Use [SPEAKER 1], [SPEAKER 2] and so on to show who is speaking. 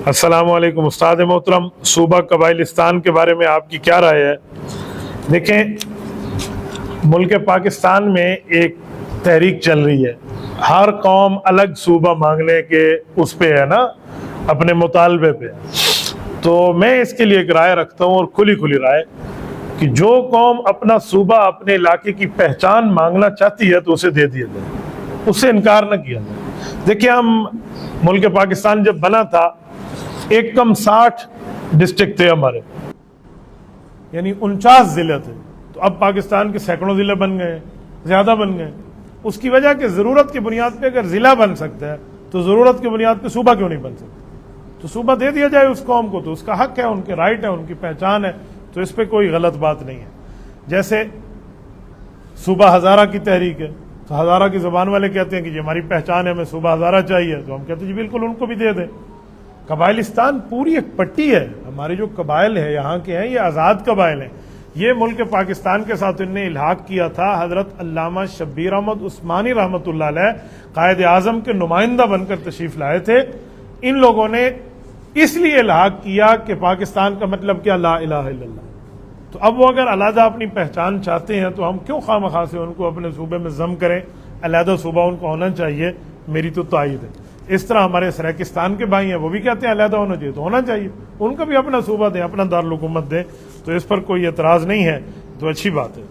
[SPEAKER 1] السلام علیکم استاد محترم، صوبہ قبائلستان کے بارے میں آپ کی کیا رائے ہے؟ دیکھیں، ملک پاکستان میں ایک تحریک چل رہی ہے، ہر قوم الگ صوبہ مانگنے کے اس پہ ہے نا، اپنے مطالبے پہ۔ تو میں اس کے لیے ایک رائے رکھتا ہوں، اور کھلی رائے، کہ جو قوم اپنا صوبہ، اپنے علاقے کی پہچان مانگنا چاہتی ہے تو اسے دے دیا جائے، اس سے انکار نہ کیا جائے۔ دیکھیں، ہم ملک پاکستان جب بنا تھا، ایک کم 60 ڈسٹرکٹ تھے ہمارے، یعنی 49 ضلع تھے۔ تو اب پاکستان کے سینکڑوں ضلع بن گئے، زیادہ بن گئے۔ اس کی وجہ کہ ضرورت کی بنیاد پہ اگر ضلع بن سکتا ہے تو ضرورت کی بنیاد پہ صوبہ کیوں نہیں بن سکتا؟ تو صوبہ دے دیا جائے اس قوم کو، تو اس کا حق ہے، ان کے رائٹ ہے، ان کی پہچان ہے، تو اس پہ کوئی غلط بات نہیں ہے۔ جیسے صوبہ ہزارہ کی تحریک ہے، تو ہزارہ کی زبان والے کہتے ہیں کہ یہ ہماری پہچان ہے، ہمیں صوبہ ہزارہ چاہیے، تو ہم کہتے ہیں جی بالکل ان کو بھی دے دیں۔ قبائلستان پوری ایک پٹی ہے، ہمارے جو قبائل ہیں یہاں کے ہیں، یہ آزاد قبائل ہیں۔ یہ ملک پاکستان کے ساتھ انہوں نے الحاق کیا تھا، حضرت علامہ شبیر احمد عثمانی رحمۃ اللہ علیہ قائد اعظم کے نمائندہ بن کر تشریف لائے تھے۔ ان لوگوں نے اس لیے الحاق کیا کہ پاکستان کا مطلب کیا؟ لا الہ الا اللہ۔ تو اب وہ اگر علیحدہ اپنی پہچان چاہتے ہیں تو ہم کیوں خواہ سے ان کو اپنے صوبے میں ضم کریں؟ علیحدہ صوبہ ان کو ہونا چاہیے، میری تو تائید ہے۔ اس طرح ہمارے سریکستان کے بھائی ہیں، وہ بھی کہتے ہیں علیحدہ ہونا چاہیے، تو ہونا چاہیے، ان کو بھی اپنا صوبہ دیں، اپنا دارالحکومت دیں، تو اس پر کوئی اعتراض نہیں ہے، تو اچھی بات ہے۔